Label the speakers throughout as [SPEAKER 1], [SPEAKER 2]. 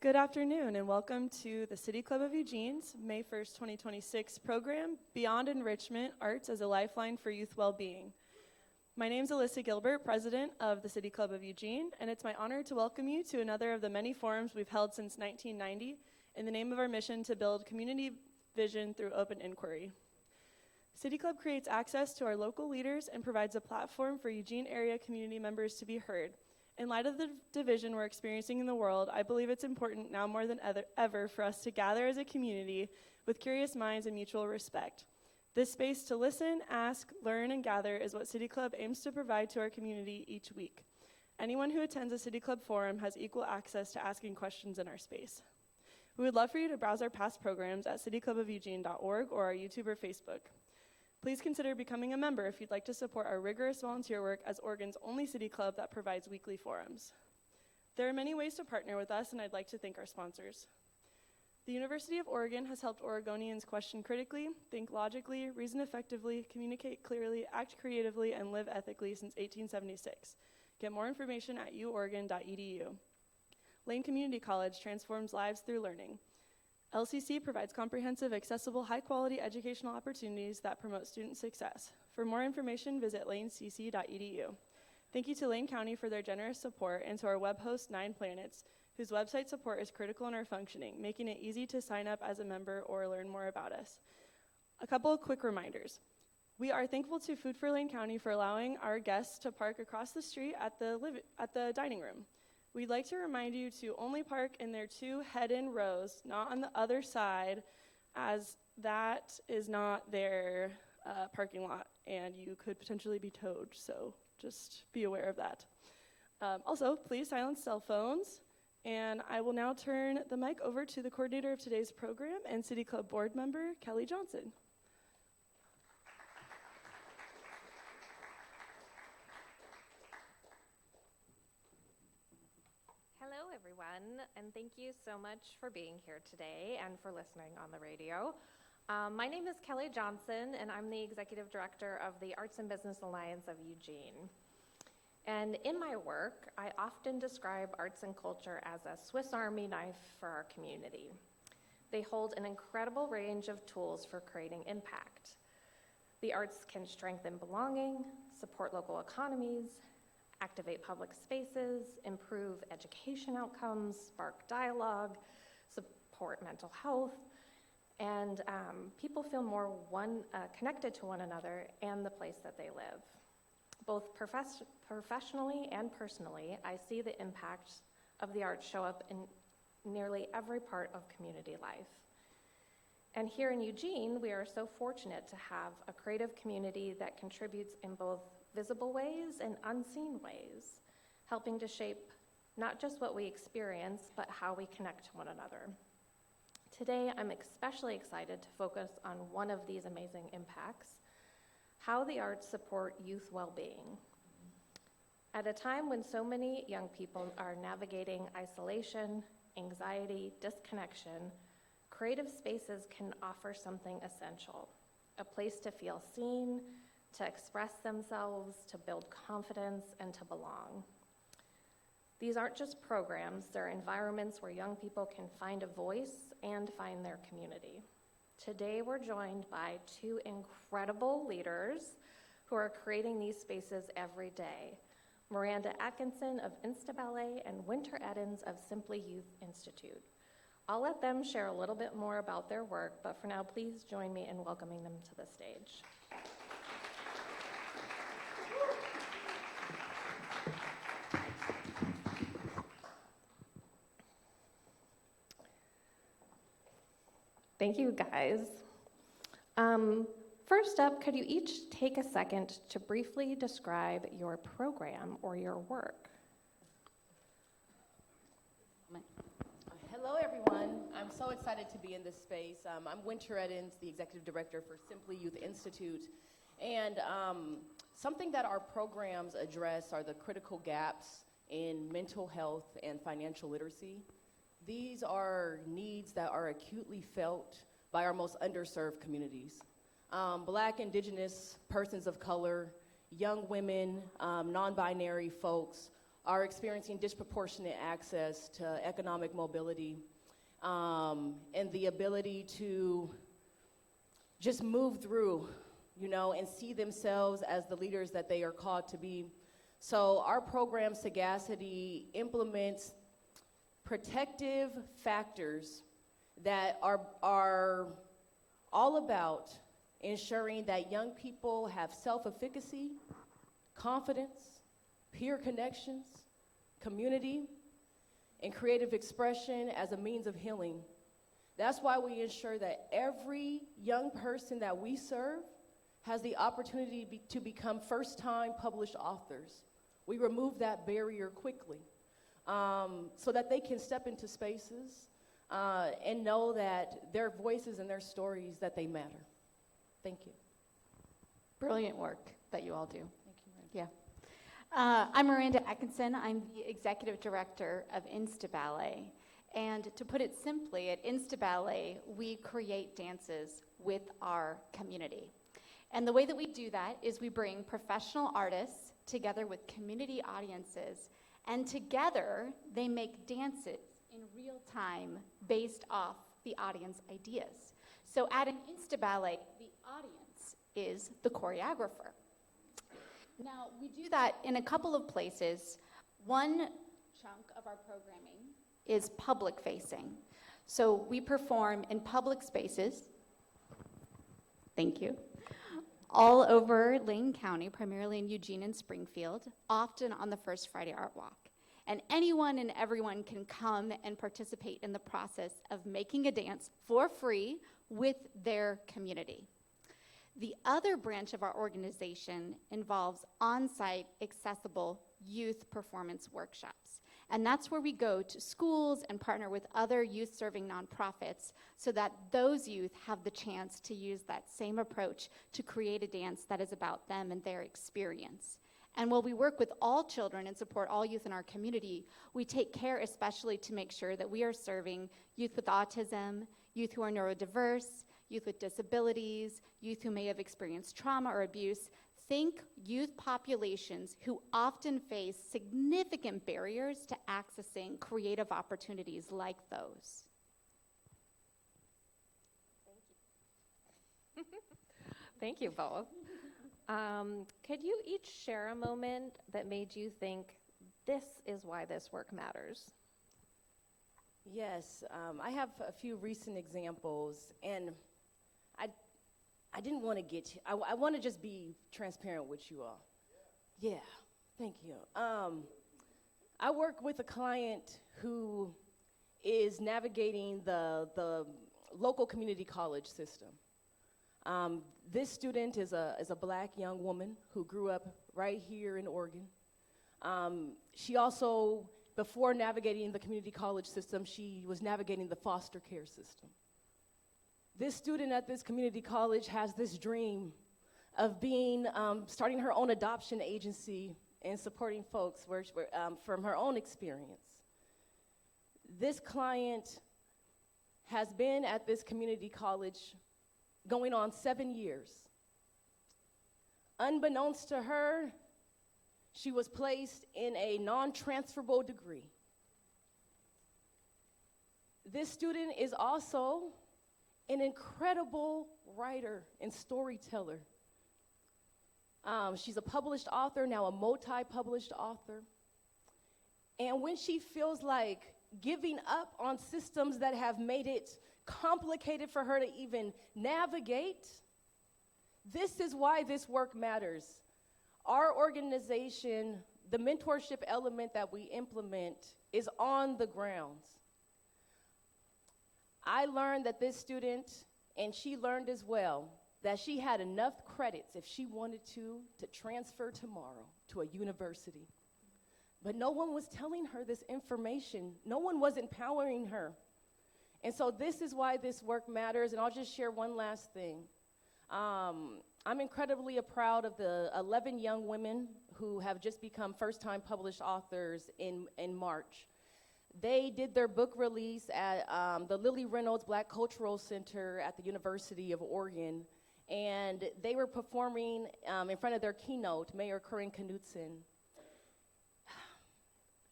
[SPEAKER 1] Good afternoon and welcome to the City Club of Eugene's May 1st, 2026 program, Beyond Enrichment, Arts as a Lifeline for Youth Wellbeing. My name is Alyssa Gilbert, President of the City Club of Eugene, and it's my honor to welcome you to another of the many forums we've held since 1990 in the name of our mission to build community vision through open inquiry. City Club creates access to our local leaders and provides a platform for Eugene area community members to be heard. In light of the division we're experiencing in the world, I believe it's important now more than ever for us to gather as a community with curious minds and mutual respect. This space to listen, ask, learn, and gather is what City Club aims to provide to our community each week. Anyone who attends a City Club forum has equal access to asking questions in our space. We would love for you to browse our past programs at cityclubofeugene.org or our YouTube or Facebook. Please consider becoming a member if you'd like to support our rigorous volunteer work as Oregon's only city club that provides weekly forums. There are many ways to partner with us, and I'd like to thank our sponsors. The University of Oregon has helped Oregonians question critically, think logically, reason effectively, communicate clearly, act creatively, and live ethically since 1876. Get more information at uoregon.edu. Lane Community College transforms lives through learning. LCC provides comprehensive, accessible, high-quality educational opportunities that promote student success. For more information, visit lanecc.edu. Thank you to Lane County for their generous support and to our web host, 9 Planets, whose website support is critical in our functioning, making it easy to sign up as a member or learn more about us. A couple of quick reminders. We are thankful to Food for Lane County for allowing our guests to park across the street at the dining room. We'd like to remind you to only park in their 2 head-in rows, not on the other side, as that is not their parking lot, and you could potentially be towed, so just be aware of that. Also, please silence cell phones, and I will now turn the mic over to the coordinator of today's program and City Club board member, Kelly Johnson.
[SPEAKER 2] Hello, everyone, and thank you so much for being here today and for listening on the radio. My name is Kelly Johnson, and I'm the Executive Director of the Arts and Business Alliance of Eugene. And in my work, I often describe arts and culture as a Swiss Army knife for our community. They hold an incredible range of tools for creating impact. The arts can strengthen belonging, support local economies, activate public spaces, improve education outcomes, spark dialogue, support mental health, and people feel more connected to one another and the place that they live. Both professionally and personally, I see the impact of the arts show up in nearly every part of community life. And here in Eugene, we are so fortunate to have a creative community that contributes in both visible ways and unseen ways, helping to shape not just what we experience, but how we connect to one another. Today, I'm especially excited to focus on one of these amazing impacts, how the arts support youth well-being. At a time when so many young people are navigating isolation, anxiety, disconnection, creative spaces can offer something essential, a place to feel seen, to express themselves, to build confidence, and to belong. These aren't just programs, they're environments where young people can find a voice and find their community. Today, we're joined by 2 incredible leaders who are creating these spaces every day. Miranda Atkinson of Insta Ballet and Winter Eddins of Simply Youth Institute. I'll let them share a little bit more about their work, but for now, please join me in welcoming them to the stage. Thank you, guys. First up, could you each take a second to briefly describe your program or your work?
[SPEAKER 3] Hello, everyone. I'm so excited to be in this space. I'm Winter Eddins, the Executive Director for Simply Youth Institute. And something that our programs address are the critical gaps in mental health and financial literacy. These are needs that are acutely felt by our most underserved communities. Black, Indigenous, persons of color, young women, non-binary folks are experiencing disproportionate access to economic mobility, and the ability to just move through, and see themselves as the leaders that they are called to be. So our program, Sagacity, implements protective factors that are all about ensuring that young people have self-efficacy, confidence, peer connections, community, and creative expression as a means of healing. That's why we ensure that every young person that we serve has the opportunity to become first-time published authors. We remove that barrier quickly so that they can step into spaces and know that their voices and their stories, that they matter. Thank you.
[SPEAKER 4] Brilliant work that you all do.
[SPEAKER 3] Thank you, Miranda.
[SPEAKER 4] Yeah. I'm Miranda Atkinson. I'm the executive director of Insta Ballet. And to put it simply, at Insta Ballet, we create dances with our community. And the way that we do that is we bring professional artists together with community audiences, and together they make dances in real time based off the audience ideas. So at an Insta Ballet, the audience is the choreographer. Now, we do that in a couple of places. One chunk of our programming is public facing. So we perform in public spaces, thank you, all over Lane County, primarily in Eugene and Springfield, often on the First Friday Art Walk. And anyone and everyone can come and participate in the process of making a dance for free with their community. The other branch of our organization involves on-site accessible youth performance workshops. And that's where we go to schools and partner with other youth-serving nonprofits so that those youth have the chance to use that same approach to create a dance that is about them and their experience. And while we work with all children and support all youth in our community, we take care especially to make sure that we are serving youth with autism, youth who are neurodiverse, youth with disabilities, youth who may have experienced trauma or abuse. Think youth populations who often face significant barriers to accessing creative opportunities like those.
[SPEAKER 2] Thank you both. Could you each share a moment that made you think, this is why this work matters?
[SPEAKER 3] Yes, I have a few recent examples, and I didn't want to get you. I want to just be transparent with you all. Yeah, thank you. I work with a client who is navigating the local community college system. This student is a black young woman who grew up right here in Oregon. She also, before navigating the community college system, she was navigating the foster care system. This student at this community college has this dream of starting her own adoption agency and supporting folks from her own experience. This client has been at this community college going on 7 years. Unbeknownst to her, she was placed in a non-transferable degree. This student is also an incredible writer and storyteller. She's a published author, now a multi-published author. And when she feels like giving up on systems that have made it complicated for her to even navigate, this is why this work matters. Our organization, the mentorship element that we implement, is on the grounds. I learned that this student, and she learned as well, that she had enough credits if she wanted to transfer tomorrow to a university. But no one was telling her this information. No one was empowering her. And so this is why this work matters, and I'll just share one last thing. I'm incredibly proud of the 11 young women who have just become first-time published authors in March. They did their book release at the Lily Reynolds Black Cultural Center at the University of Oregon, and they were performing in front of their keynote, Mayor Corinne Knudsen.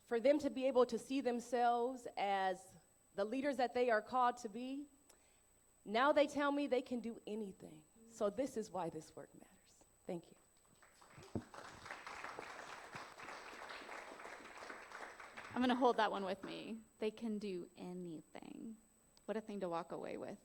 [SPEAKER 3] for them to be able to see themselves as the leaders that they are called to be, now they tell me they can do anything. So this is why this work matters. Thank you.
[SPEAKER 4] I'm going to hold that one with me. They can do anything. What a thing to walk away with.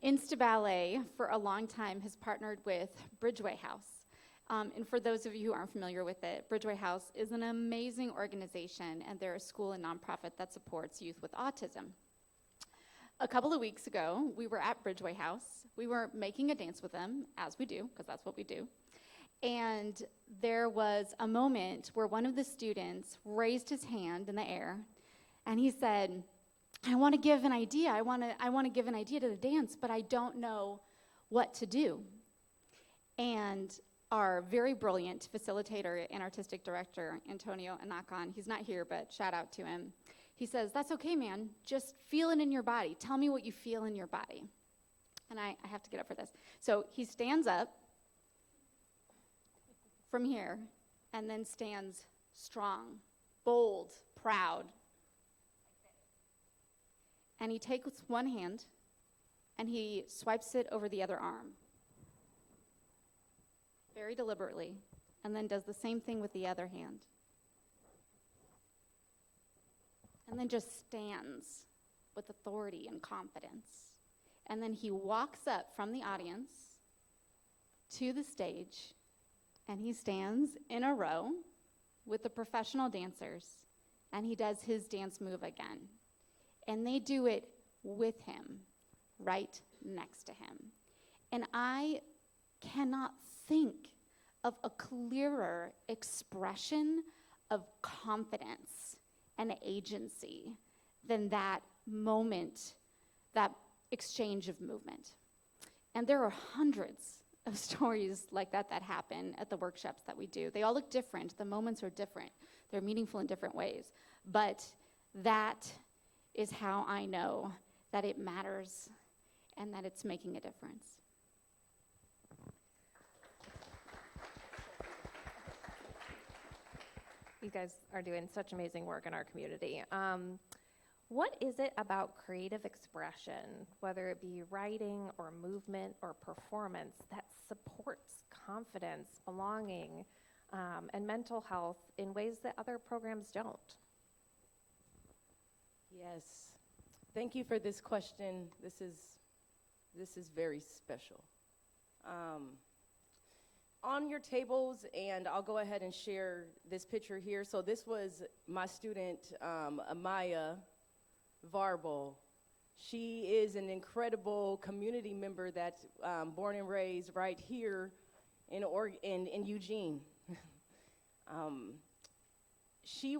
[SPEAKER 4] Insta Ballet, for a long time, has partnered with Bridgeway House. And for those of you who aren't familiar with it, Bridgeway House is an amazing organization, and they're a school and nonprofit that supports youth with autism. A couple of weeks ago, we were at Bridgeway House. We were making a dance with them, as we do, because that's what we do. And there was a moment where one of the students raised his hand in the air, and he said, I want to give an idea. I want to give an idea to the dance, but I don't know what to do. And our very brilliant facilitator and artistic director, Antonio Anacan, he's not here, but shout out to him. He says, that's okay, man. Just feel it in your body. Tell me what you feel in your body. And I have to get up for this. So he stands up from here and then stands strong, bold, proud. And he takes one hand and he swipes it over the other arm, very deliberately, and then does the same thing with the other hand. And then just stands with authority and confidence. And then he walks up from the audience to the stage, and he stands in a row with the professional dancers, and he does his dance move again. And they do it with him, right next to him. And I cannot think of a clearer expression of confidence and agency than that moment, that exchange of movement. And there are hundreds of stories like that that happen at the workshops that we do. They all look different. The moments are different. They're meaningful in different ways. But that is how I know that it matters and that it's making a difference.
[SPEAKER 2] You guys are doing such amazing work in our community. What is it about creative expression, whether it be writing or movement or performance, that supports confidence, belonging, and mental health in ways that other programs don't?
[SPEAKER 3] Yes. Thank you for this question. This is very special. On your tables, and I'll go ahead and share this picture here. So this was my student, Amaya Varble. She is an incredible community member that's born and raised right here in Eugene. She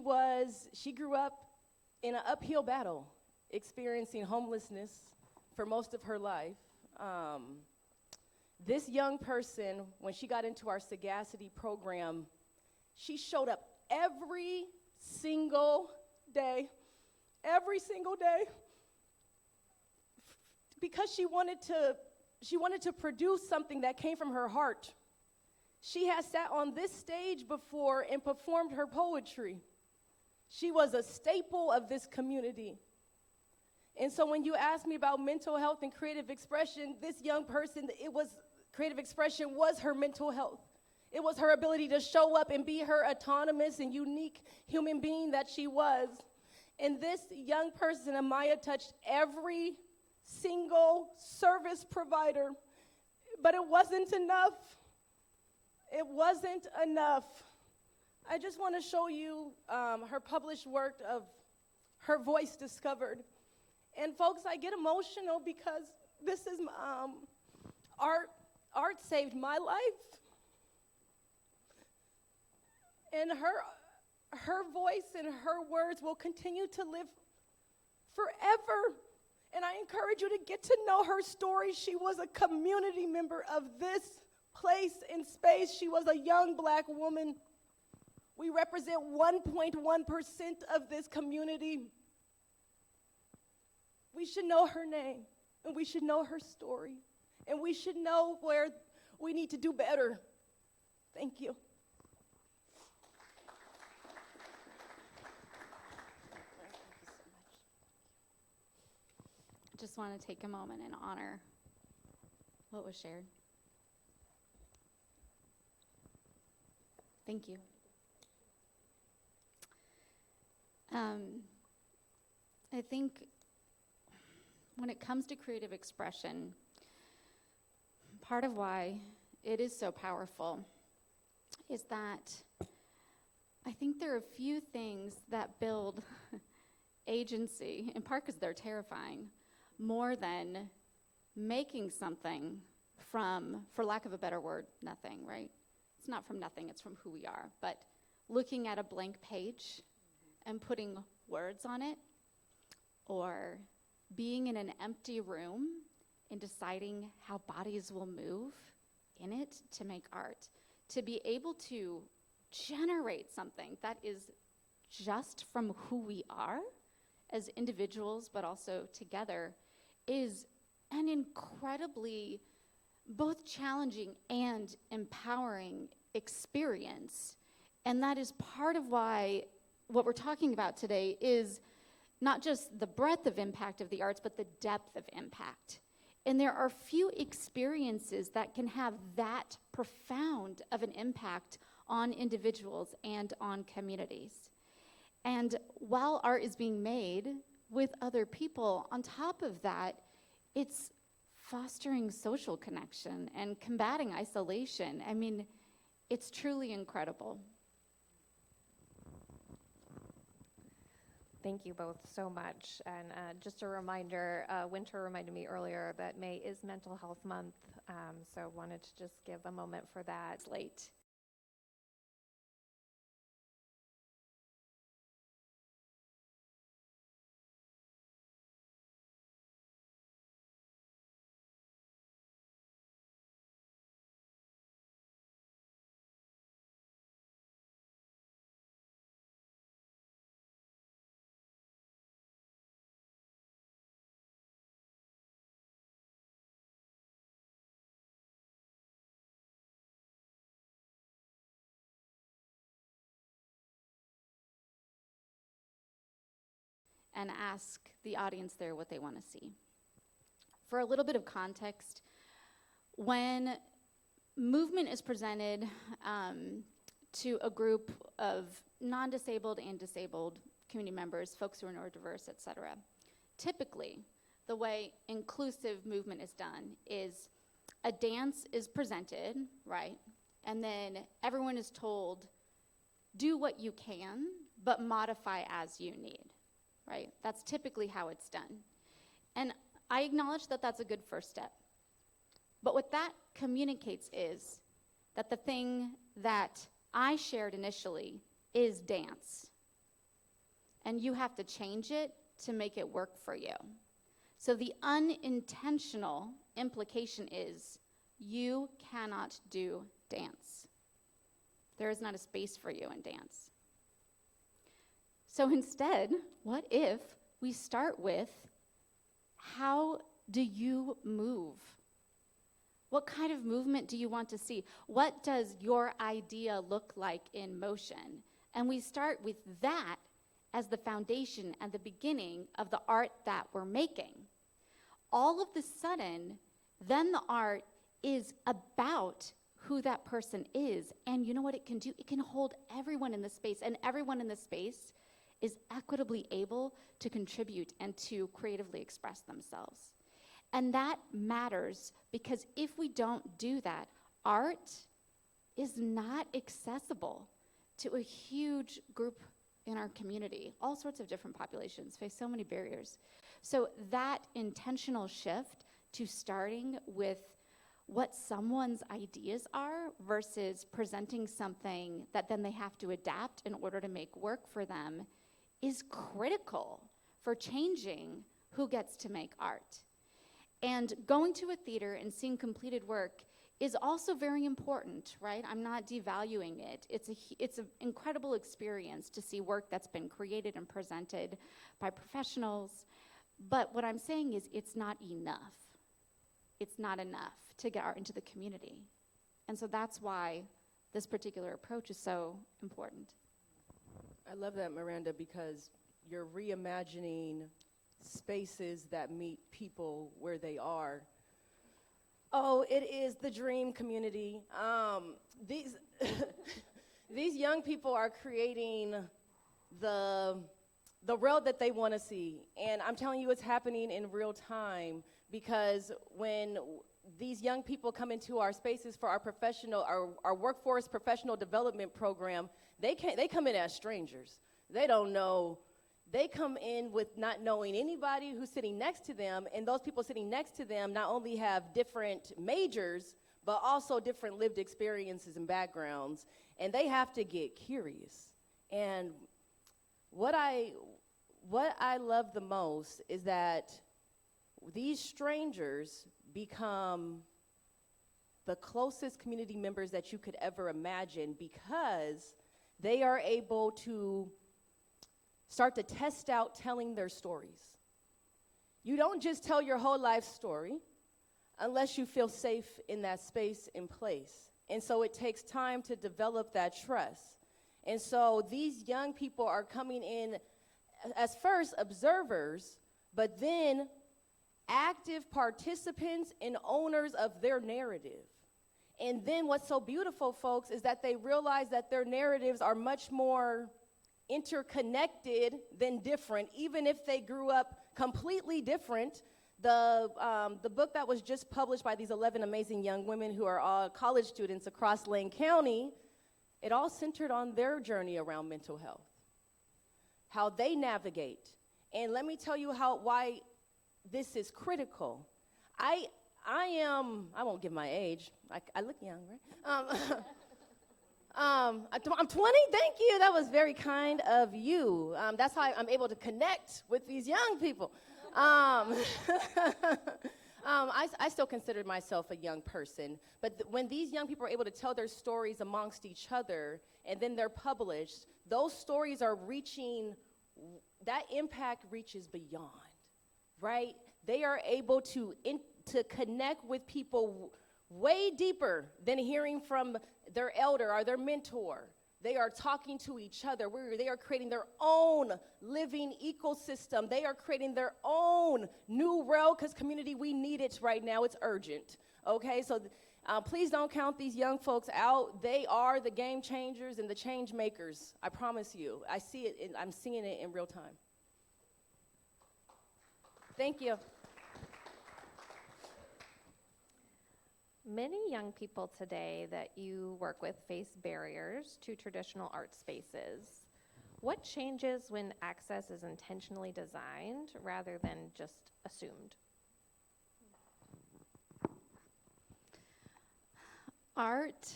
[SPEAKER 3] grew up in an uphill battle, experiencing homelessness for most of her life. This young person, when she got into our Sagacity program, she showed up every single day, because she wanted to produce something that came from her heart. She has sat on this stage before and performed her poetry. She was a staple of this community. And so when you ask me about mental health and creative expression, this young person, creative expression was her mental health. It was her ability to show up and be her autonomous and unique human being that she was. And this young person, Amaya, touched every single service provider, but it wasn't enough. It wasn't enough. I just want to show you her published work of Her Voice Discovered. And folks, I get emotional because this is art saved my life. And her voice and her words will continue to live forever. And I encourage you to get to know her story. She was a community member of this place and space. She was a young black woman. We represent 1.1% of this community. We should know her name, and we should know her story, and we should know where we need to do better. Thank you.
[SPEAKER 4] just want to take a moment and honor what was shared. Thank you. I think when it comes to creative expression, part of why it is so powerful is that I think there are a few things that build agency, in part because they're terrifying, more than making something from, for lack of a better word, nothing, right? It's not from nothing, it's from who we are. But looking at a blank page and putting words on it, or being in an empty room and deciding how bodies will move in it to make art, to be able to generate something that is just from who we are as individuals, but also together, is an incredibly both challenging and empowering experience. And that is part of why what we're talking about today is not just the breadth of impact of the arts, but the depth of impact. And there are few experiences that can have that profound of an impact on individuals and on communities. And while art is being made with other people, on top of that, it's fostering social connection and combating isolation. I mean, it's truly incredible.
[SPEAKER 2] Thank you both so much. And just a reminder, Winter reminded me earlier that May is Mental Health Month, so wanted to just give a moment for that. It's late.
[SPEAKER 4] And ask the audience there what they want to see. For a little bit of context, when movement is presented to a group of non-disabled and disabled community members, folks who are neurodiverse, et cetera, typically the way inclusive movement is done is a dance is presented, right? And then everyone is told, do what you can, but modify as you need. Right? That's typically how it's done. And I acknowledge that that's a good first step. But what that communicates is that the thing that I shared initially is dance. And you have to change it to make it work for you. So the unintentional implication is you cannot do dance. There is not a space for you in dance. So instead, what if we start with, how do you move? What kind of movement do you want to see? What does your idea look like in motion? And we start with that as the foundation and the beginning of the art that we're making. All of a sudden, then the art is about who that person is. And you know what it can do? It can hold everyone in the space, and everyone in the space is equitably able to contribute and to creatively express themselves. And that matters because if we don't do that, art is not accessible to a huge group in our community. All sorts of different populations face so many barriers. So that intentional shift to starting with what someone's ideas are versus presenting something that then they have to adapt in order to make work for them is critical for changing who gets to make art. And going to a theater and seeing completed work is also very important, right? I'm not devaluing it. It's an incredible experience to see work that's been created and presented by professionals. But what I'm saying is it's not enough. It's not enough to get art into the community. And so that's why this particular approach is so important.
[SPEAKER 3] I love that, Miranda, because you're reimagining spaces that meet people where they are. Oh, it is the dream community. These these young people are creating the world that they want to see, and I'm telling you, it's happening in real time, because when these young people come into our spaces for our workforce professional development program, they come in as strangers. They don't know. They come in with not knowing anybody who's sitting next to them, and those people sitting next to them not only have different majors, but also different lived experiences and backgrounds, and they have to get curious. And what I love the most is that these strangers become the closest community members that you could ever imagine, because they are able to start to test out telling their stories. You don't just tell your whole life story unless you feel safe in that space and place. And so it takes time to develop that trust. And so these young people are coming in as first observers, but then active participants and owners of their narrative. And then what's so beautiful, folks, is that they realize that their narratives are much more interconnected than different, even if they grew up completely different. The book that was just published by these 11 amazing young women who are all college students across Lane County, it all centered on their journey around mental health, how they navigate. And let me tell you why this is critical. I won't give my age. I look young, right? I'm 20. Thank you. That was very kind of you. That's how I'm able to connect with these young people. I still consider myself a young person, but when these young people are able to tell their stories amongst each other and then they're published, those stories are reaching, that impact reaches beyond, right? They are able to connect with people way deeper than hearing from their elder or their mentor. They are talking to each other. They are creating their own living ecosystem. They are creating their own new world, because community, we need it right now. It's urgent. Okay, so please don't count these young folks out. They are the game changers and the change makers. I promise you. I see it. I'm seeing it in real time. Thank you.
[SPEAKER 2] Many young people today that you work with face barriers to traditional art spaces. What changes when access is intentionally designed rather than just assumed?
[SPEAKER 4] Art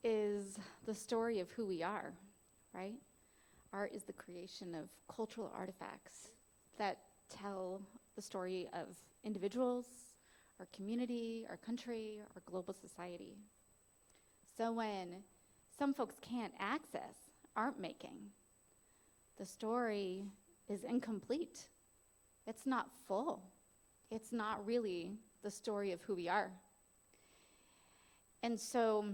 [SPEAKER 4] is the story of who we are, right? Art is the creation of cultural artifacts that tell the story of individuals, our community, our country, our global society. So when some folks can't access art making, the story is incomplete. It's not full. It's not really the story of who we are. And so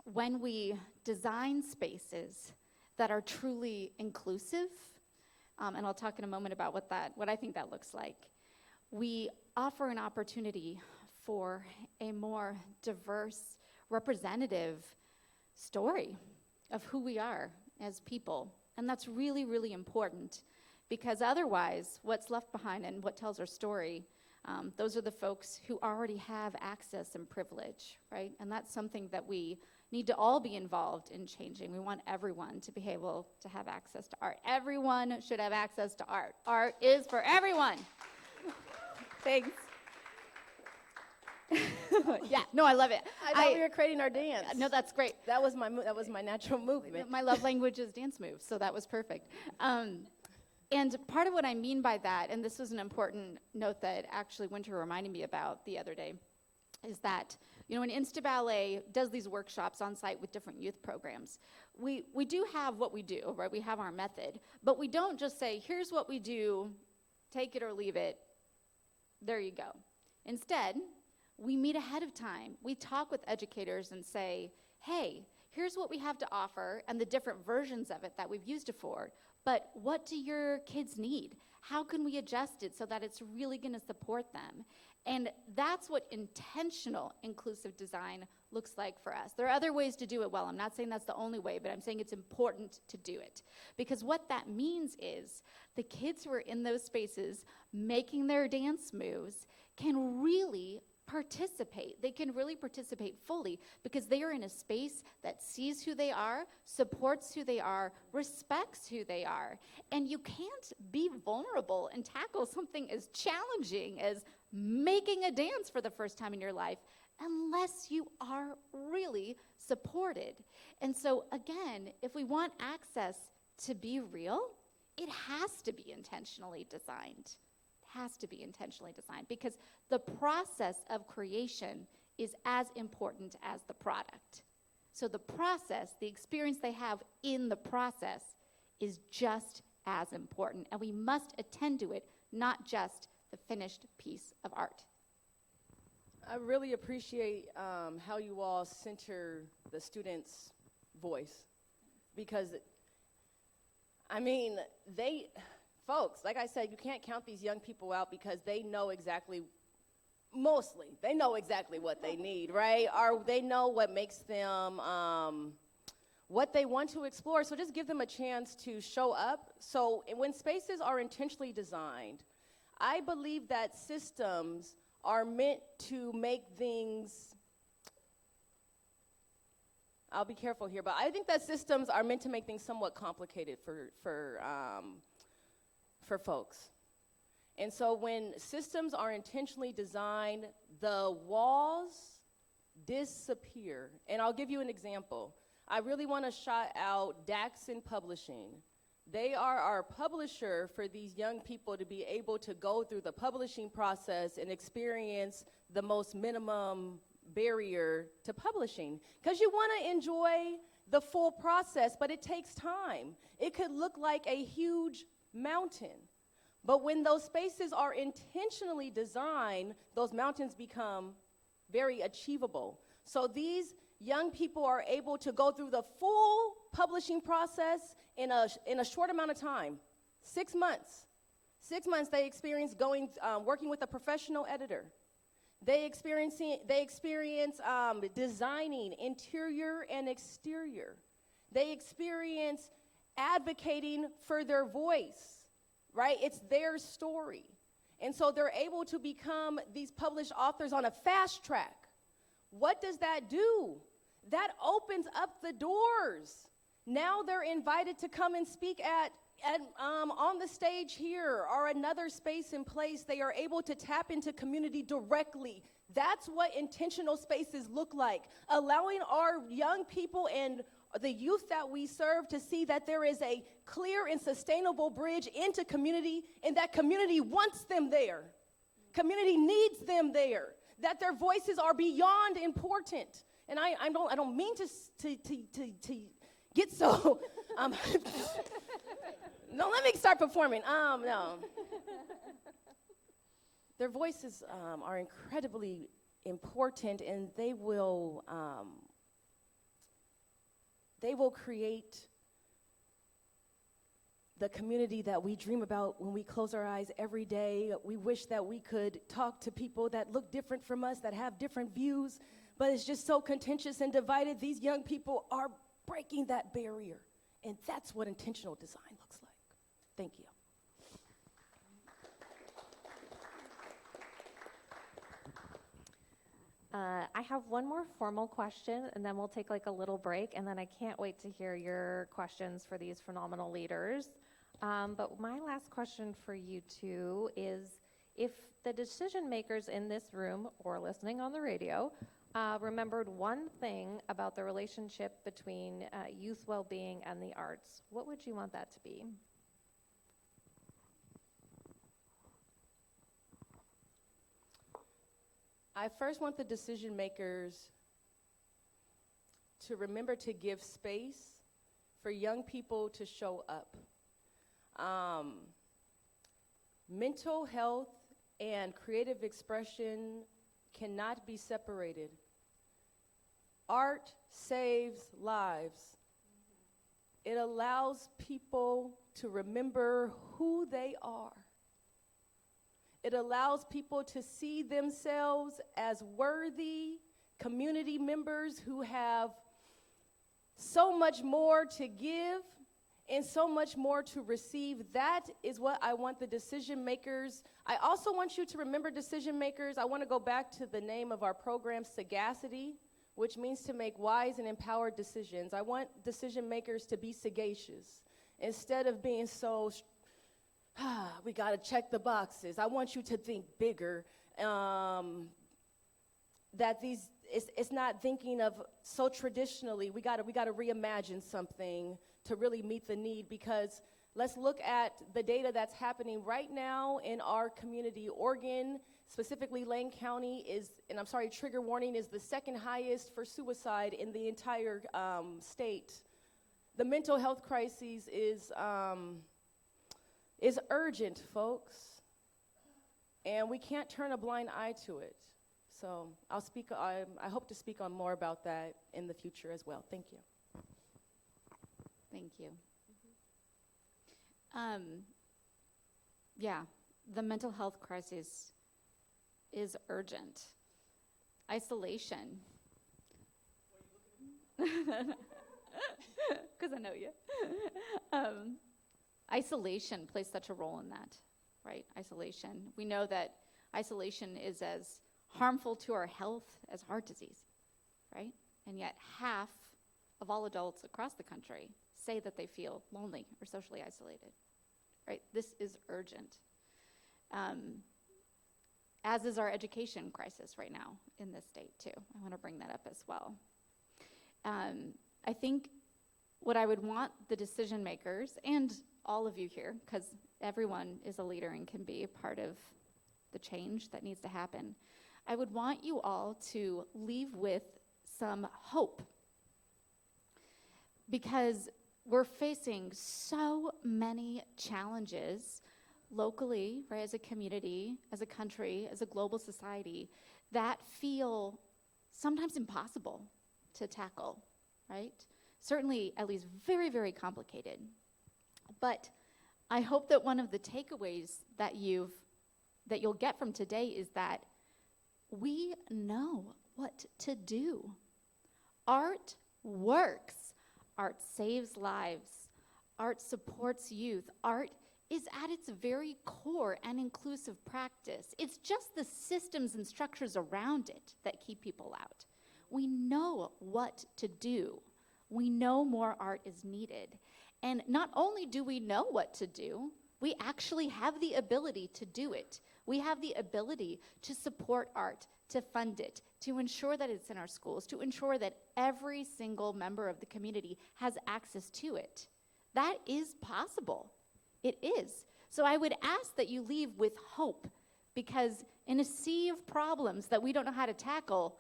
[SPEAKER 4] when we design spaces that are truly inclusive, and I'll talk in a moment about what I think that looks like, we offer an opportunity for a more diverse, representative story of who we are as people. And that's really, really important, because otherwise, what's left behind and what tells our story, those are the folks who already have access and privilege, right? And that's something that we need to all be involved in changing. We want everyone to be able to have access to art. Everyone should have access to art. Art is for everyone. Thanks. Yeah, no, I love it.
[SPEAKER 3] I thought we were creating our dance.
[SPEAKER 4] No, that's great.
[SPEAKER 3] That was my natural movement.
[SPEAKER 4] My love language is dance moves, so that was perfect. And part of what I mean by that, and this was an important note that actually Winter reminded me about the other day, is that, when Insta Ballet does these workshops on site with different youth programs, we do have what we do, right? We have our method, but we don't just say, here's what we do, take it or leave it, there you go. Instead, we meet ahead of time. We talk with educators and say, hey, here's what we have to offer and the different versions of it that we've used it for, but what do your kids need? How can we adjust it so that it's really going to support them? And that's what intentional inclusive design looks like for us. There are other ways to do it well. I'm not saying that's the only way, but I'm saying it's important to do it. Because what that means is the kids who are in those spaces making their dance moves can really participate. They can really participate fully because they are in a space that sees who they are, supports who they are, respects who they are. And you can't be vulnerable and tackle something as challenging as making a dance for the first time in your life unless you are really supported. And so again, if we want access to be real, it has to be intentionally designed. Has to be intentionally designed because the process of creation is as important as the product. So the process, the experience they have in the process is just as important, and we must attend to it, not just the finished piece of art.
[SPEAKER 3] I really appreciate how you all center the students' voice because, I mean, folks, like I said, you can't count these young people out because they know exactly, they know exactly what they need, right? Or they know what makes them, what they want to explore. So just give them a chance to show up. So when spaces are intentionally designed, I believe that systems are meant to make things, I'll be careful here, but I think that systems are meant to make things somewhat complicated for folks. And so when systems are intentionally designed, the walls disappear. And I'll give you an example. I really want to shout out Daxon Publishing. They are our publisher for these young people to be able to go through the publishing process and experience the most minimum barrier to publishing. Because you want to enjoy the full process, but it takes time. It could look like a huge mountain. But when those spaces are intentionally designed, those mountains become very achievable. So these young people are able to go through the full publishing process in a short amount of time. 6 months. 6 months they experience working with a professional editor. They experience designing interior and exterior. They experience advocating for their voice, right? It's their story. And so they're able to become these published authors on a fast track. What does that do? That opens up the doors. Now they're invited to come and speak on the stage here or another space and place. They are able to tap into community directly. That's what intentional spaces look like, allowing our young people and the youth that we serve to see that there is a clear and sustainable bridge into community and that community wants them there. Community needs them there, that their voices are beyond important. And I don't mean to get so, no, let me start performing. No. Their voices are incredibly important, and they will create the community that we dream about when we close our eyes every day. We wish that we could talk to people that look different from us, that have different views, but it's just so contentious and divided. These young people are breaking that barrier, and that's what intentional design looks like. Thank you.
[SPEAKER 2] I have one more formal question, and then we'll take like a little break, and then I can't wait to hear your questions for these phenomenal leaders. But my last question for you two is, if the decision makers in this room or listening on the radio remembered one thing about the relationship between youth well-being and the arts, what would you want that to be?
[SPEAKER 3] I first want the decision makers to remember to give space for young people to show up. Mental health and creative expression cannot be separated. Art saves lives. It allows people to remember who they are. It allows people to see themselves as worthy community members who have so much more to give and so much more to receive. That is what I want the decision makers. I also want you to remember, decision makers, I want to go back to the name of our program, Sagacity, which means to make wise and empowered decisions. I want decision makers to be sagacious instead of being so, we got to check the boxes. I want you to think bigger. That it's not thinking of so traditionally. We got to reimagine something to really meet the need, because let's look at the data that's happening right now in our community. Oregon, specifically Lane County, trigger warning is the second highest for suicide in the entire state. The mental health crisis is urgent, folks, and we can't turn a blind eye to it. So I hope to speak on more about that in the future as well. Thank you.
[SPEAKER 4] Thank you. Yeah, the mental health crisis is urgent. Isolation. Because I know you. Isolation plays such a role in that, right? Isolation. We know that isolation is as harmful to our health as heart disease, right? And yet half of all adults across the country say that they feel lonely or socially isolated, right? This is urgent. As is our education crisis right now in this state too. I want to bring that up as well. I think what I would want the decision makers and all of you here, because everyone is a leader and can be a part of the change that needs to happen, I would want you all to leave with some hope, because we're facing so many challenges locally, right, as a community, as a country, as a global society, that feel sometimes impossible to tackle, right? Certainly, at least very, very complicated. But I hope that one of the takeaways that you'll get from today is that we know what to do. Art works. Art saves lives. Art supports youth. Art is at its very core an inclusive practice. It's just the systems and structures around it that keep people out. We know what to do. We know more art is needed. And not only do we know what to do, we actually have the ability to do it. We have the ability to support art, to fund it, to ensure that it's in our schools, to ensure that every single member of the community has access to it. That is possible. It is. So I would ask that you leave with hope, because in a sea of problems that we don't know how to tackle,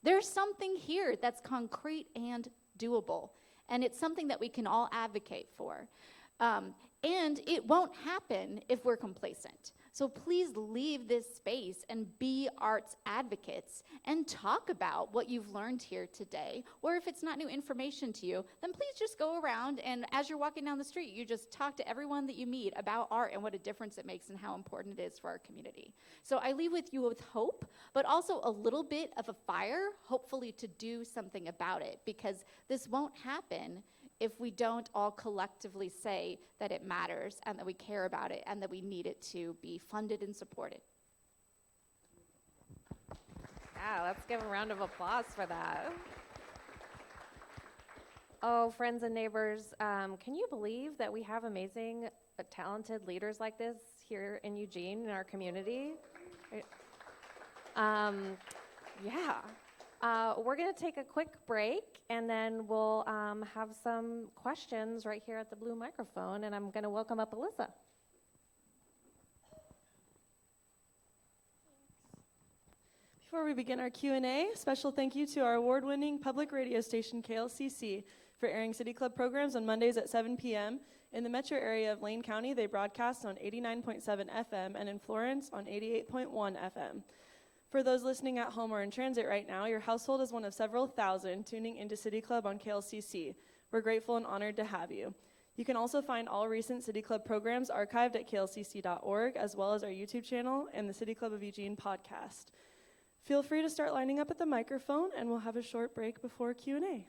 [SPEAKER 4] there's something here that's concrete and doable. And it's something that we can all advocate for. And it won't happen if we're complacent. So please leave this space and be arts advocates and talk about what you've learned here today. Or if it's not new information to you, then please just go around and as you're walking down the street, you just talk to everyone that you meet about art and what a difference it makes and how important it is for our community. So I leave with you with hope, but also a little bit of a fire, hopefully to do something about it, because this won't happen if we don't all collectively say that it matters and that we care about it and that we need it to be funded and supported.
[SPEAKER 2] Yeah, let's give a round of applause for that. Oh, friends and neighbors, can you believe that we have amazing, talented leaders like this here in Eugene, in our community? Yeah. We're going to take a quick break, and then we'll have some questions right here at the blue microphone, and I'm going to welcome up Alyssa.
[SPEAKER 1] Before we begin our Q&A, special thank you to our award-winning public radio station, KLCC, for airing City Club programs on Mondays at 7 p.m. In the metro area of Lane County, they broadcast on 89.7 FM, and in Florence on 88.1 FM. For those listening at home or in transit right now, your household is one of several thousand tuning into City Club on KLCC. We're grateful and honored to have you. You can also find all recent City Club programs archived at klcc.org, as well as our YouTube channel and the City Club of Eugene podcast. Feel free to start lining up at the microphone, and we'll have a short break before Q&A.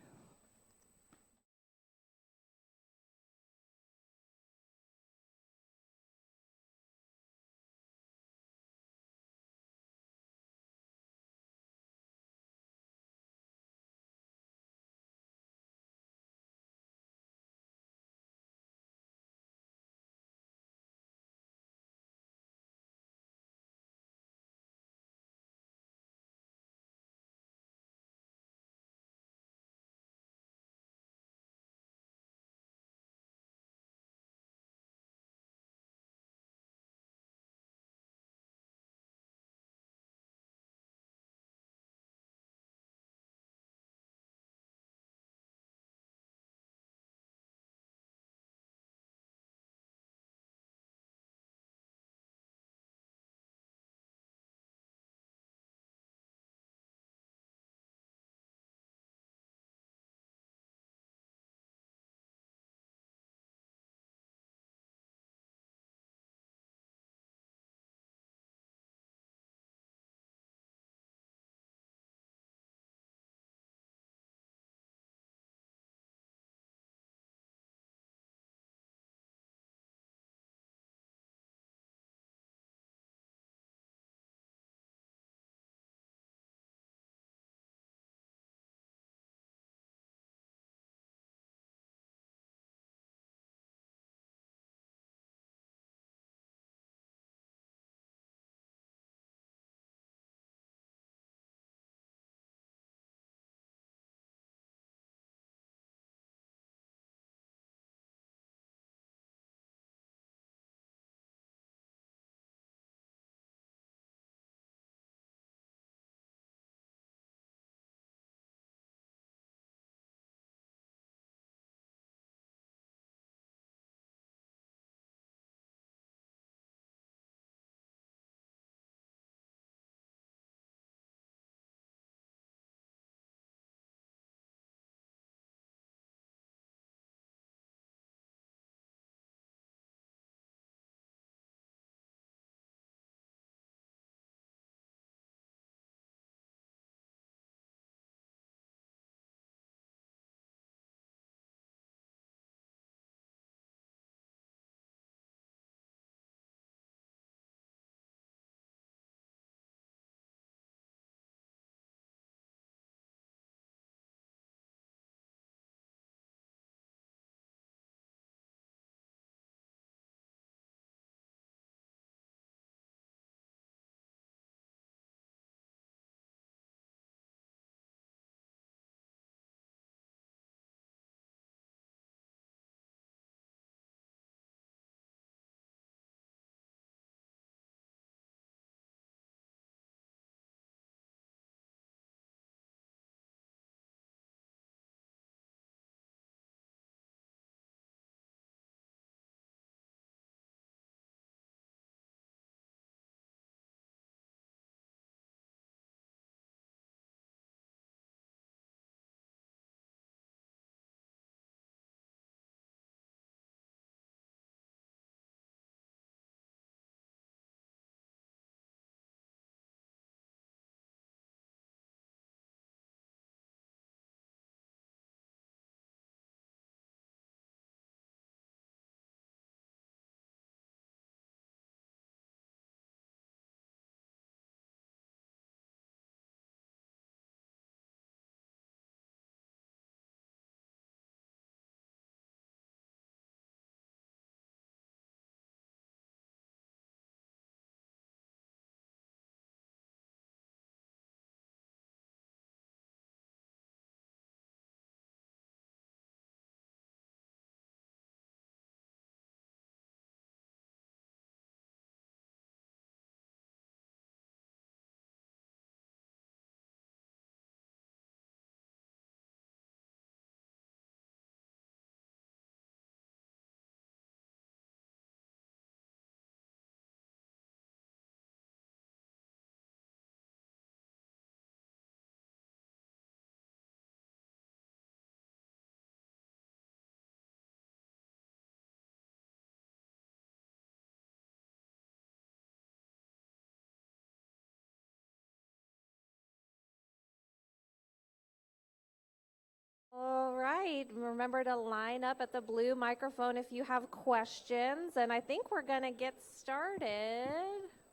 [SPEAKER 2] right. Remember to line up at the blue microphone if you have questions. And I think we're going to get started.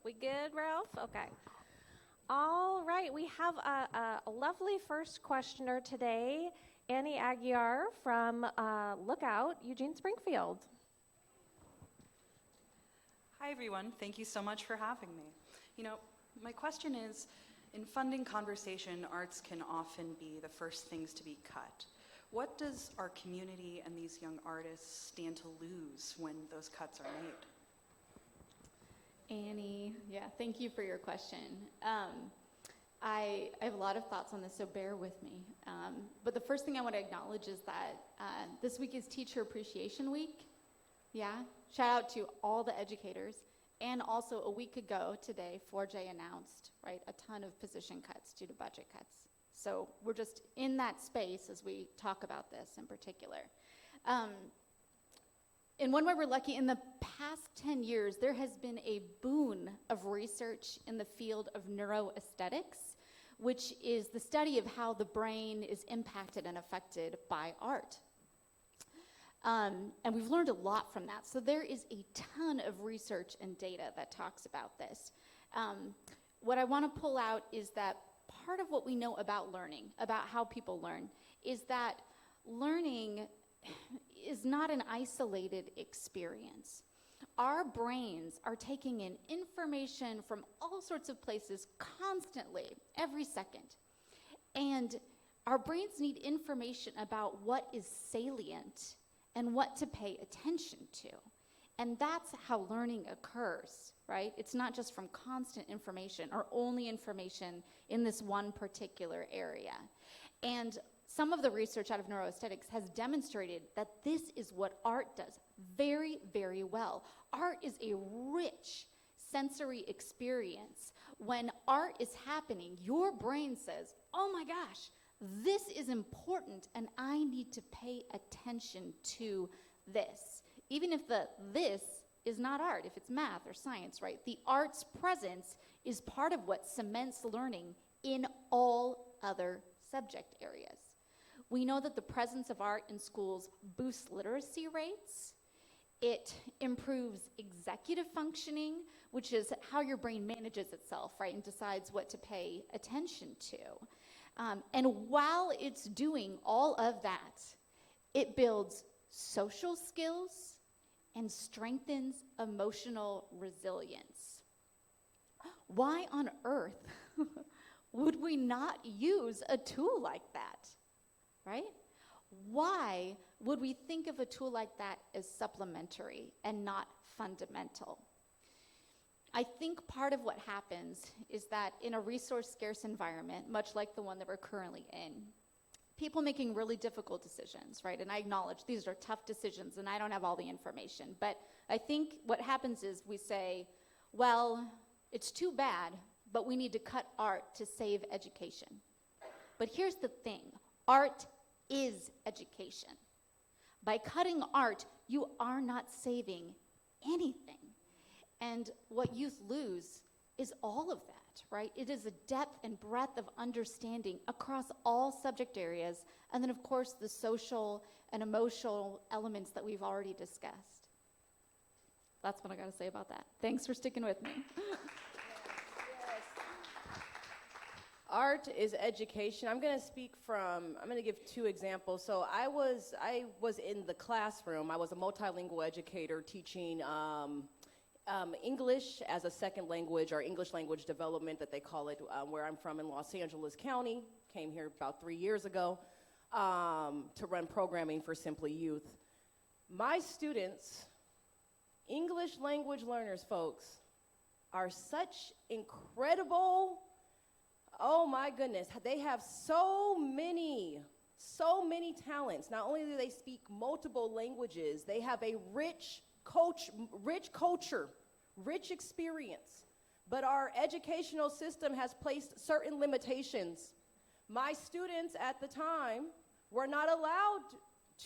[SPEAKER 2] We good, Ralph? Okay. All right. We have a lovely first questioner today, Annie Aguiar from Lookout, Eugene Springfield.
[SPEAKER 5] Hi, everyone. Thank you so much for having me. You know, my question is, in funding conversation, arts can often be the first things to be cut. What does our community and these young artists stand to lose when those cuts are made?
[SPEAKER 4] Annie, yeah, thank you for your question. I have a lot of thoughts on this, so bear with me. But the first thing I want to acknowledge is that this week is Teacher Appreciation Week. Yeah, shout out to all the educators. And also a week ago today, 4J announced, right, a ton of position cuts due to budget cuts. So we're just in that space as we talk about this in particular. In one way we're lucky, in the past 10 years, there has been a boon of research in the field of neuroaesthetics, which is the study of how the brain is impacted and affected by art. And we've learned a lot from that. So there is a ton of research and data that talks about this. What I want to pull out is that part of what we know about learning, about how people learn, is that learning is not an isolated experience. Our brains are taking in information from all sorts of places constantly, every second. And our brains need information about what is salient and what to pay attention to. And that's how learning occurs, right? It's not just from constant information or only information in this one particular area. And some of the research out of neuroaesthetics has demonstrated that this is what art does very, very well. Art is a rich sensory experience. When art is happening, your brain says, oh my gosh, this is important and I need to pay attention to this. Even if this is not art, if it's math or science, right? The art's presence is part of what cements learning in all other subject areas. We know that the presence of art in schools boosts literacy rates. It improves executive functioning, which is how your brain manages itself, right, and decides what to pay attention to. And while it's doing all of that, it builds social skills and strengthens emotional resilience. Why on earth would we not use a tool like that, right? Why would we think of a tool like that as supplementary and not fundamental? I think part of what happens is that in a resource-scarce environment, much like the one that we're currently in, people making really difficult decisions, right? And I acknowledge these are tough decisions and I don't have all the information. But I think what happens is we say, well, it's too bad, but we need to cut art to save education. But here's the thing, art is education. By cutting art, you are not saving anything. And what youth lose is all of that, right? It is a depth and breadth of understanding across all subject areas, and then, of course, the social and emotional elements that we've already discussed. That's what I got to say about that. Thanks for sticking with me.
[SPEAKER 3] Yes. Art is education. I'm going to give two examples. So I was in the classroom. I was a multilingual educator teaching English as a second language, or English language development that they call it, where I'm from in Los Angeles County. Came here about 3 years ago to run programming for Simply Youth. My students, English language learners, folks, are such incredible, oh my goodness, they have so many talents. Not only do they speak multiple languages, they have a rich culture, rich experience. But our educational system has placed certain limitations. My students at the time were not allowed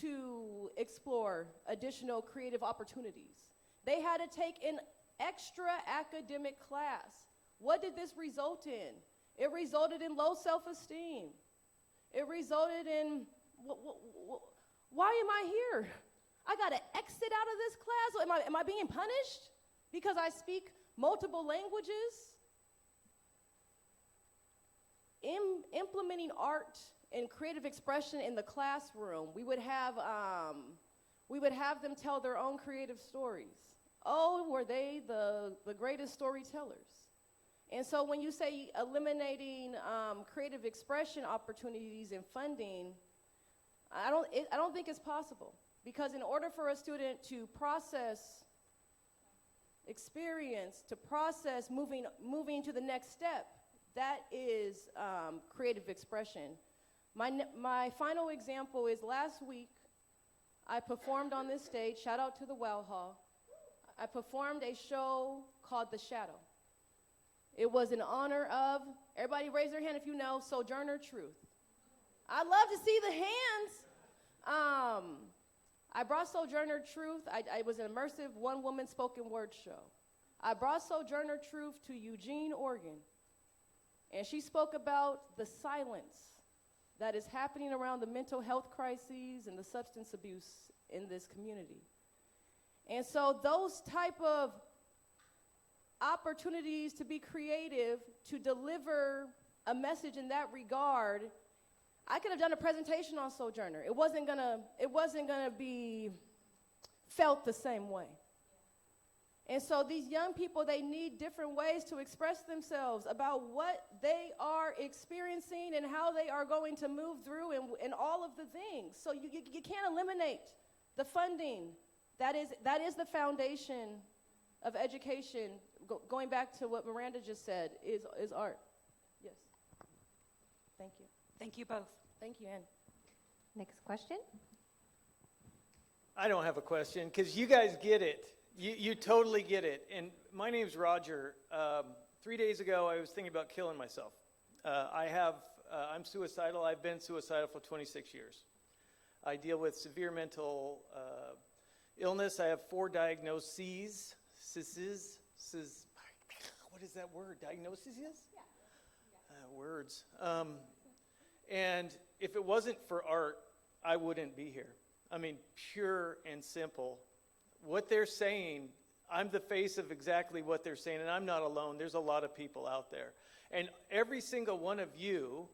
[SPEAKER 3] to explore additional creative opportunities. They had to take an extra academic class. What did this result in? It resulted in low self-esteem. It resulted in why am I here? I got to exit out of this class? Am I being punished because I speak multiple languages? Implementing art and creative expression in the classroom, we would have them tell their own creative stories. Oh, were they the greatest storytellers? And so when you say eliminating creative expression opportunities and funding, I don't think it's possible. Because in order for a student to process experience, to process moving to the next step, that is creative expression. My final example is last week, I performed on this stage, shout out to the Well Hall. I performed a show called The Shadow. It was in honor of, everybody raise their hand if you know, Sojourner Truth. I'd love to see the hands. I brought Sojourner Truth. It was an immersive one-woman spoken word show. I brought Sojourner Truth to Eugene, Oregon, and she spoke about the silence that is happening around the mental health crises and the substance abuse in this community. And so those type of opportunities to be creative, to deliver a message in that regard, I could have done a presentation on Sojourner. It wasn't gonna be felt the same way. And so these young people, they need different ways to express themselves about what they are experiencing and how they are going to move through and all of the things. So you can't eliminate the funding. That is the foundation of education. Going back to what Miranda just said, is art. Yes. Thank you.
[SPEAKER 5] Thank you both.
[SPEAKER 3] Thank you, Ann.
[SPEAKER 2] Next question.
[SPEAKER 6] I don't have a question because you guys get it. You totally get it. And my name's Roger. 3 days ago, I was thinking about killing myself. I'm suicidal. I've been suicidal for 26 years. I deal with severe mental illness. I have 4 diagnoses. What is that word? Diagnoses? Yeah. Words. And if it wasn't for art, I wouldn't be here. I mean, pure and simple. What they're saying, I'm the face of exactly what they're saying, and I'm not alone. There's a lot of people out there. And every single one of you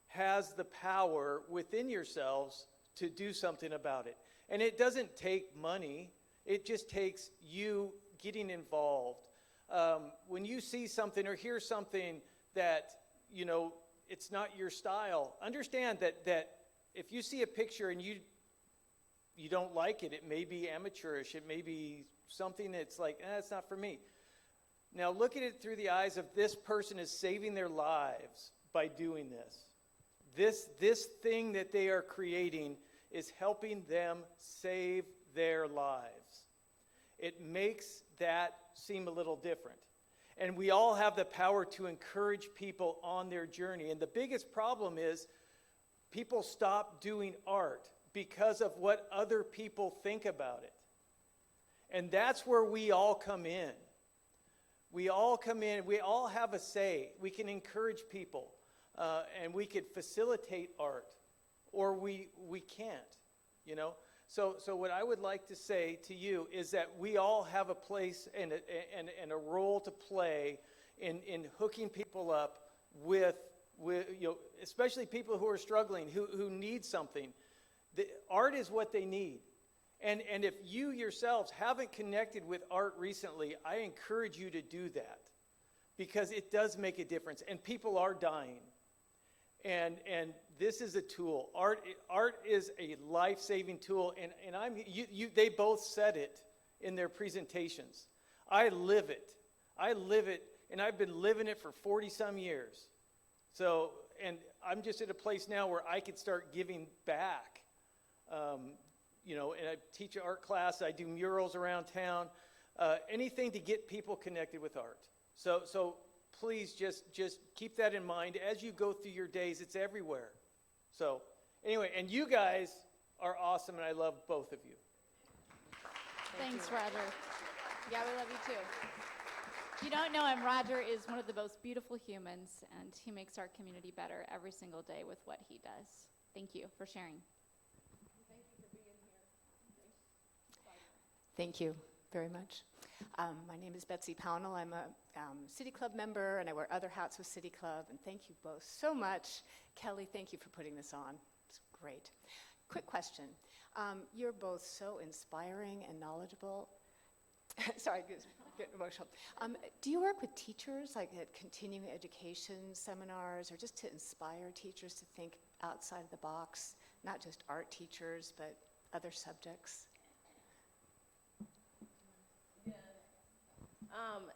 [SPEAKER 6] has the power within yourselves to do something about it. And it doesn't take money. It just takes you getting involved. When you see something or hear something that, it's not your style, understand that if you see a picture and you don't like it, it may be amateurish, it may be something that's like, it's not for me. Now look at it through the eyes of this person is saving their lives by doing this. This thing that they are creating is helping them save their lives. It makes that seem a little different. And we all have the power to encourage people on their journey. And the biggest problem is people stop doing art because of what other people think about it. And that's where we all come in. We all come in. We all have a say. We can encourage people. And we could facilitate art. Or we can't, So what I would like to say to you is that we all have a place and a role to play in hooking people up with especially people who are struggling, who need something. The art is what they need. And if you yourselves haven't connected with art recently, I encourage you to do that because it does make a difference and people are dying. And this is a tool. Art is a life-saving tool, and they both said it in their presentations. I live it, and I've been living it for 40-some years. So, and I'm just at a place now where I could start giving back. And I teach an art class. I do murals around town. Anything to get people connected with art. So please just keep that in mind as you go through your days. It's everywhere. So anyway, and you guys are awesome, and I love both of you.
[SPEAKER 4] Thanks, Roger. Yeah, we love you too. If you don't know him, Roger is one of the most beautiful humans, and he makes our community better every single day with what he does. Thank you for sharing.
[SPEAKER 7] Thank you very much. My name is Betsy Pownell. I'm a City Club member, and I wear other hats with City Club. And thank you both so much. Kelly, thank you for putting this on. It's great. Quick question. You're both so inspiring and knowledgeable. Sorry, get emotional. Do you work with teachers, like at continuing education seminars, or just to inspire teachers to think outside of the box, not just art teachers, but other subjects?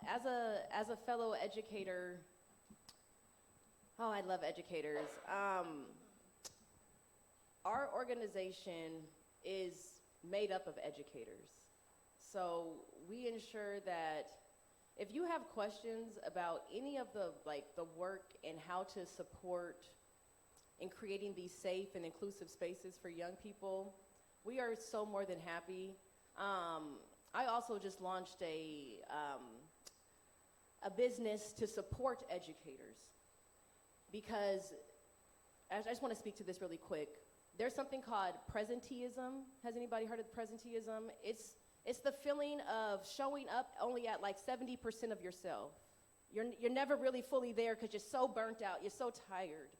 [SPEAKER 3] As a fellow educator, oh, I love educators. Our organization is made up of educators. So we ensure that if you have questions about any of the work and how to support in creating these safe and inclusive spaces for young people, we are so more than happy. I also just launched a business to support educators, because I just want to speak to this really quick. There's something called presenteeism. Has anybody heard of presenteeism? It's the feeling of showing up only at like 70% of yourself. You're never really fully there because you're so burnt out, you're so tired.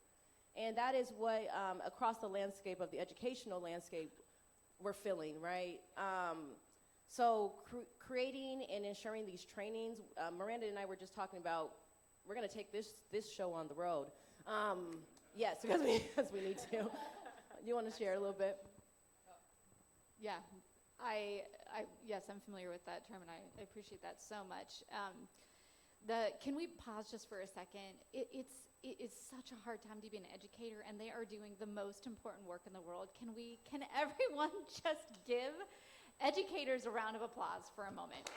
[SPEAKER 3] And that is what across the landscape of the educational landscape we're feeling, right? So creating and ensuring these trainings, Miranda and I were just talking about, we're going to take this show on the road. Yes, because we need to. You want to share a little bit?
[SPEAKER 4] Yeah, yes, I'm familiar with that term, and I appreciate that so much. Can we pause just for a second? It's such a hard time to be an educator, and they are doing the most important work in the world. Can everyone just give educators a round of applause for a moment?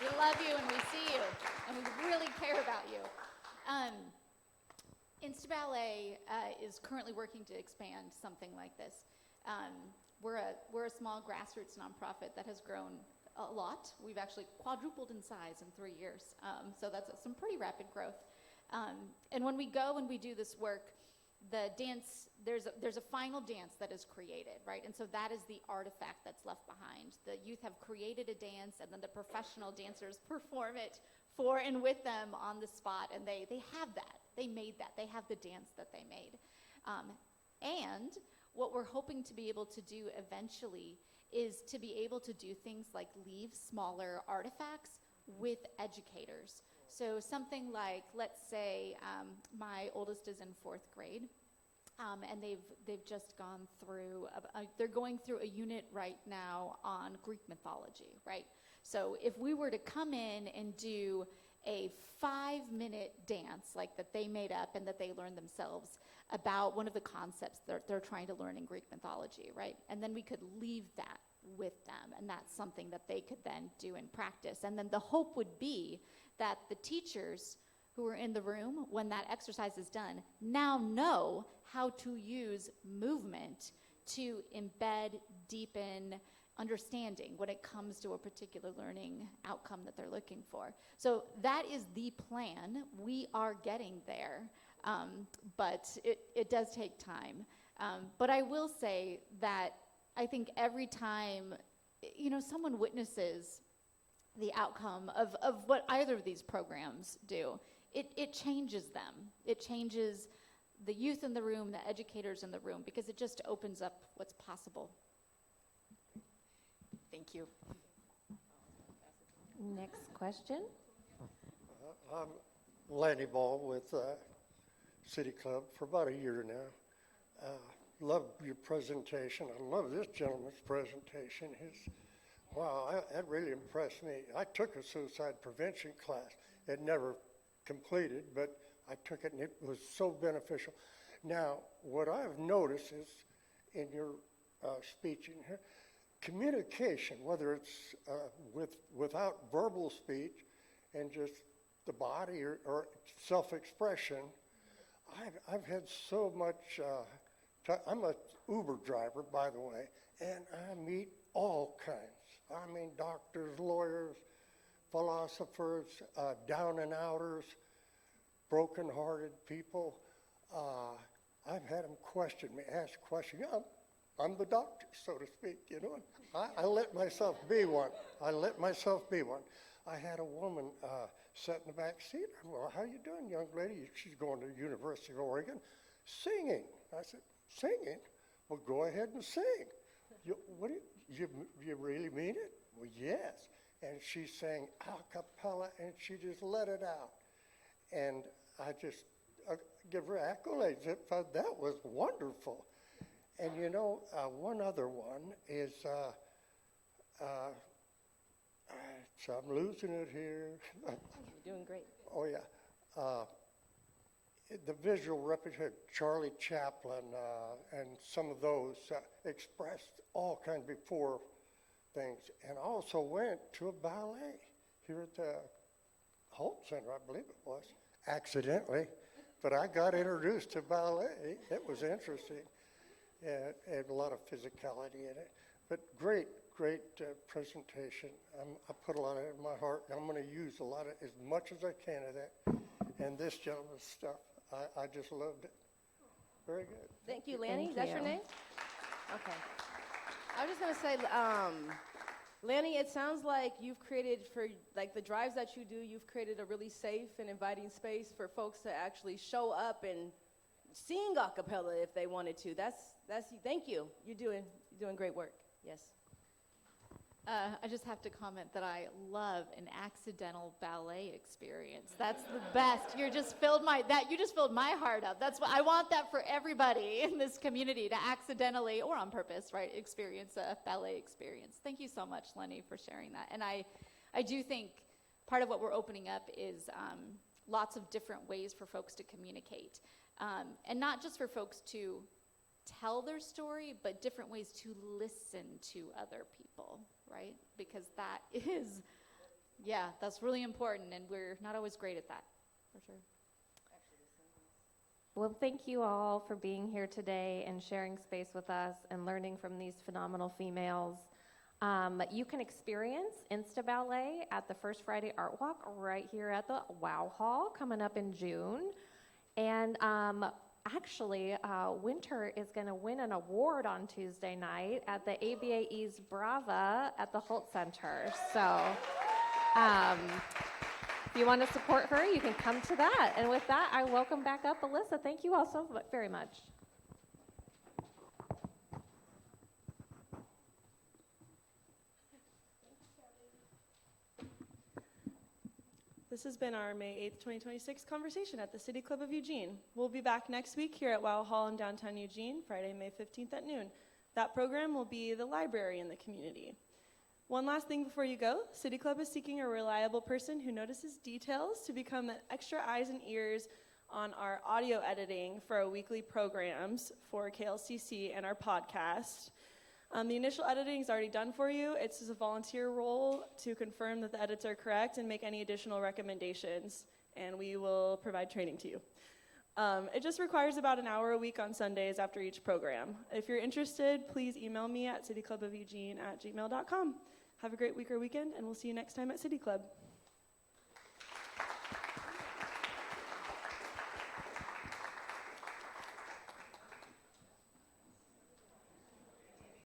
[SPEAKER 4] We love you, and we see you, and we really care about you. Instaballet is currently working to expand something like this. We're a small grassroots nonprofit that has grown a lot. We've actually quadrupled in size in 3 years, so that's some pretty rapid growth. And when we go and we do this work, the dance, there's a final dance that is created, right? And so that is the artifact that's left behind. The youth have created a dance, and then the professional dancers perform it for and with them on the spot, and they have that. They made that. They have the dance that they made. And what we're hoping to be able to do eventually is to be able to do things like leave smaller artifacts with educators. So something like, let's say, my oldest is in 4th grade, and they've just gone through, they're going through a unit right now on Greek mythology, right? So if we were to come in and do a 5-minute dance like that they made up and that they learned themselves about one of the concepts that they're trying to learn in Greek mythology, right? And then we could leave that with them, and that's something that they could then do in practice. And then the hope would be that the teachers who are in the room when that exercise is done now know how to use movement to embed, deepen understanding when it comes to a particular learning outcome that they're looking for. So that is the plan. We are getting there, but it does take time. But I will say that I think every time, someone witnesses the outcome of what either of these programs do, it changes them. It changes the youth in the room, the educators in the room, because it just opens up what's possible.
[SPEAKER 7] Thank you.
[SPEAKER 2] Next question.
[SPEAKER 8] I'm Lanny Ball with City Club for about a year now. Love your presentation. I love this gentleman's presentation. That really impressed me. I took a suicide prevention class. It never completed, but I took it and it was so beneficial. Now, what I've noticed is in your speech in here, communication, whether it's without verbal speech and just the body or self-expression, I've had so much. I'm an Uber driver, by the way, and I meet all kinds. I mean, doctors, lawyers, philosophers, down and outers, broken-hearted people. I've had them question me, ask questions. I'm the doctor, so to speak, you know. I let myself be one. I let myself be one. I had a woman sat in the back seat. Well, how you doing, young lady? She's going to the University of Oregon, singing. I said, singing? Well, go ahead and sing. You really mean it? Well, yes. And she sang a cappella, and she just let it out. And I just give her accolades. I thought that was wonderful. And you know, one other one is, so I'm losing it here.
[SPEAKER 3] You're doing great.
[SPEAKER 8] Oh, yeah. The visual representation, Charlie Chaplin, and some of those expressed all kinds before things. And I also went to a ballet here at the Holt Center, I believe it was, accidentally. But I got introduced to ballet. It was interesting. And a lot of physicality in it. But great presentation. I put a lot of it in my heart. I'm going to use a lot of, as much as I can of that. And this gentleman's stuff, I just loved it. Very good.
[SPEAKER 3] Thank you, Lanny.
[SPEAKER 1] Thank
[SPEAKER 3] That's your
[SPEAKER 1] you.
[SPEAKER 3] name? Okay. I was just going to say, Lanny, it sounds like you've created, for like the drives that you do, you've created a really safe and inviting space for folks to actually show up and sing a cappella if they wanted to. That's thank you. You're doing great work. Yes.
[SPEAKER 4] I just have to comment that I love an accidental ballet experience. That's the best. You just filled my heart up. That's what I want, that for everybody in this community to accidentally or on purpose, right, experience a ballet experience. Thank you so much, Lenny, for sharing that. And I do think part of what we're opening up is lots of different ways for folks to communicate, and not just for folks to tell their story, but different ways to listen to other people, right? Because that is, that's really important, and we're not always great at that, for sure.
[SPEAKER 2] Well, thank you all for being here today and sharing space with us and learning from these phenomenal females. You can experience Insta Ballet at the First Friday Art Walk right here at the Wow Hall coming up in June. And actually, Winter is going to win an award on Tuesday night at the ABAE's Brava at the Holt Center. So if you want to support her, you can come to that. And with that, I welcome back up Alyssa. Thank you all so very much.
[SPEAKER 1] This has been our May 8th, 2026 conversation at the City Club of Eugene. We'll be back next week here at Wow Hall in downtown Eugene, Friday, May 15th at noon. That program will be the library in the community. One last thing before you go, City Club is seeking a reliable person who notices details to become extra eyes and ears on our audio editing for our weekly programs for KLCC and our podcast. The initial editing is already done for you. It's just a volunteer role to confirm that the edits are correct and make any additional recommendations, and we will provide training to you. It just requires about an hour a week on Sundays after each program. If you're interested, please email me at cityclubofeugene@gmail.com. Have a great week or weekend, and we'll see you next time at City Club.